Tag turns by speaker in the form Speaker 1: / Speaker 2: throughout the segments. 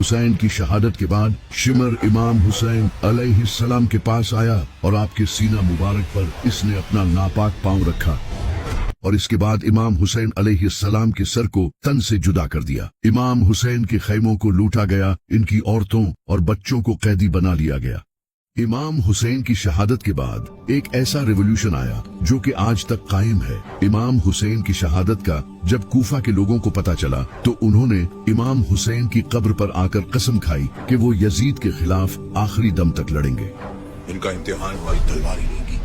Speaker 1: حسین کی شہادت کے بعد شمر امام حسین علیہ السلام کے پاس آیا اور آپ کے سینہ مبارک پر اس نے اپنا ناپاک پاؤں رکھا اور اس کے بعد امام حسین علیہ السلام کے سر کو تن سے جدا کر دیا۔ امام حسین کے خیموں کو لوٹا گیا، ان کی عورتوں اور بچوں کو قیدی بنا لیا گیا۔ امام حسین کی شہادت کے بعد ایک ایسا ریولوشن آیا جو کہ آج تک قائم ہے۔ امام حسین کی شہادت کا جب کوفہ کے لوگوں کو پتا چلا تو انہوں نے امام حسین کی قبر پر آ کر قسم کھائی کہ وہ یزید کے خلاف آخری دم تک لڑیں گے۔
Speaker 2: ان کا امتحان ہماری تلوار ہی ہوگی۔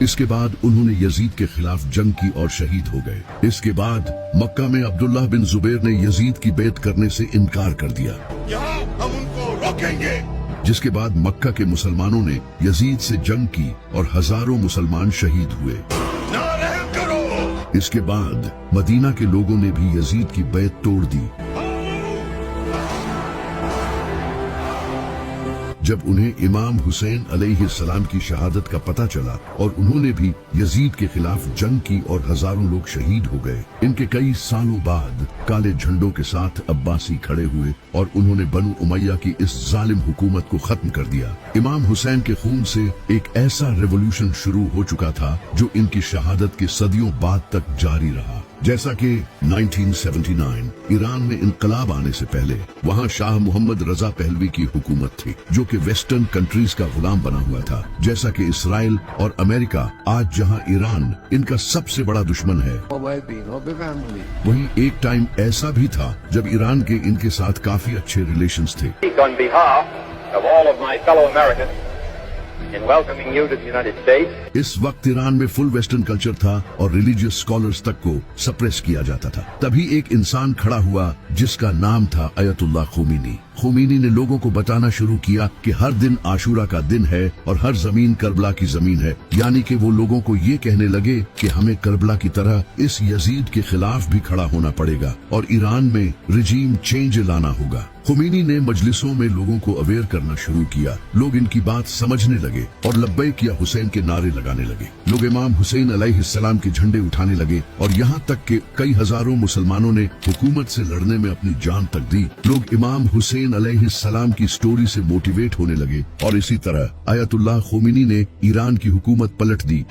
Speaker 1: اس کے بعد انہوں نے یزید کے خلاف جنگ کی اور شہید ہو گئے۔ اس کے بعد مکہ میں عبداللہ بن زبیر نے یزید کی بیعت کرنے سے انکار کر دیا،
Speaker 2: یہاں ہم ان کو روکیں گے۔
Speaker 1: جس کے بعد مکہ کے مسلمانوں نے یزید سے جنگ کی اور ہزاروں مسلمان شہید ہوئے۔
Speaker 2: نہ رحم کرو۔
Speaker 1: اس کے بعد مدینہ کے لوگوں نے بھی یزید کی بیعت توڑ دی۔ جب انہیں امام حسین علیہ السلام کی شہادت کا پتہ چلا اور انہوں نے بھی یزید کے خلاف جنگ کی اور ہزاروں لوگ شہید ہو گئے، ان کے کئی سالوں بعد کالے جھنڈوں کے ساتھ عباسی کھڑے ہوئے اور انہوں نے بنو امیہ کی اس ظالم حکومت کو ختم کر دیا۔ امام حسین کے خون سے ایک ایسا ریولوشن شروع ہو چکا تھا جو ان کی شہادت کے صدیوں بعد تک جاری رہا۔ جیسا کہ 1979 ایران میں انقلاب آنے سے پہلے وہاں شاہ محمد رضا پہلوی کی حکومت تھی جو کہ ویسٹرن کنٹریز کا غلام بنا ہوا تھا، جیسا کہ اسرائیل اور امریکہ آج جہاں ایران ان کا سب سے بڑا دشمن ہے، وہیں ایک ٹائم ایسا بھی تھا جب ایران کے ان کے ساتھ کافی اچھے ریلیشنز تھے۔
Speaker 3: On behalf of all of my fellow Americans in welcoming you to the United States.
Speaker 1: اس وقت ایران میں فل ویسٹرن کلچر تھا اور ریلیجیس اسکالرز تک کو سپریس کیا جاتا تھا۔ تبھی ایک انسان کھڑا ہوا جس کا نام تھا آیت اللہ خمینی۔ خمینی نے لوگوں کو بتانا شروع کیا کہ ہر دن عاشورہ کا دن ہے اور ہر زمین کربلا کی زمین ہے، یعنی کہ وہ لوگوں کو یہ کہنے لگے کہ ہمیں کربلا کی طرح اس یزید کے خلاف بھی کھڑا ہونا پڑے گا اور ایران میں رجیم چینج لانا ہوگا۔ خمینی نے مجلسوں میں لوگوں کو اویئر کرنا شروع کیا، لوگ ان کی بات سمجھنے لگے اور لبیک یا حسین کے نعرے لگانے لگے۔ لوگ امام حسین علیہ السلام کے جھنڈے اٹھانے لگے اور یہاں تک کہ کئی ہزاروں مسلمانوں نے حکومت سے لڑنے میں اپنی جان تک دی۔ لوگ امام حسین علیہ السلام کی سٹوری سے موٹیویٹ ہونے لگے اور اسی طرح آیت اللہ خمینی نے ایران کی حکومت پلٹ دی،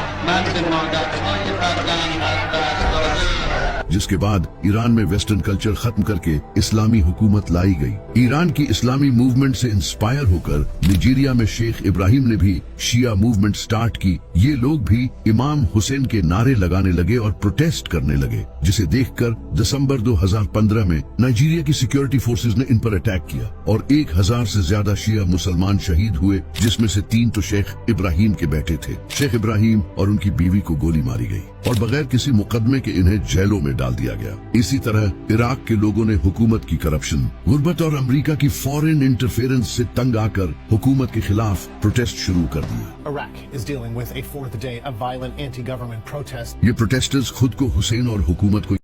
Speaker 1: جس کے بعد ایران میں ویسٹرن کلچر ختم کر کے اسلامی حکومت لائی گئی۔ ایران کی اسلامی موومنٹ سے انسپائر ہو کر نائجیریا میں شیخ ابراہیم نے بھی شیعہ موومنٹ سٹارٹ کی۔ یہ لوگ بھی امام حسین کے نعرے لگانے لگے اور پروٹیسٹ کرنے لگے، جسے دیکھ کر دسمبر 2015 میں نائجیریا کی سیکیورٹی فورسز نے ان پر اٹیک کیا اور 1000 سے زیادہ شیعہ مسلمان شہید ہوئے، جس میں سے 3 تو شیخ ابراہیم کے بیٹے تھے۔ شیخ ابراہیم اور ان کی بیوی کو گولی ماری گئی اور بغیر کسی مقدمے کے انہیں جیلوں میں ڈال دیا گیا۔ اسی طرح عراق کے لوگوں نے حکومت کی کرپشن، غربت اور امریکہ کی فورن انٹرفیرنس سے تنگ آ کر حکومت کے خلاف پروٹیسٹ شروع کر دیا۔
Speaker 4: Iraq is dealing with a fourth day of violent anti-government protests.
Speaker 1: یہ پروٹیسٹرز خود کو حسین اور حکومت کو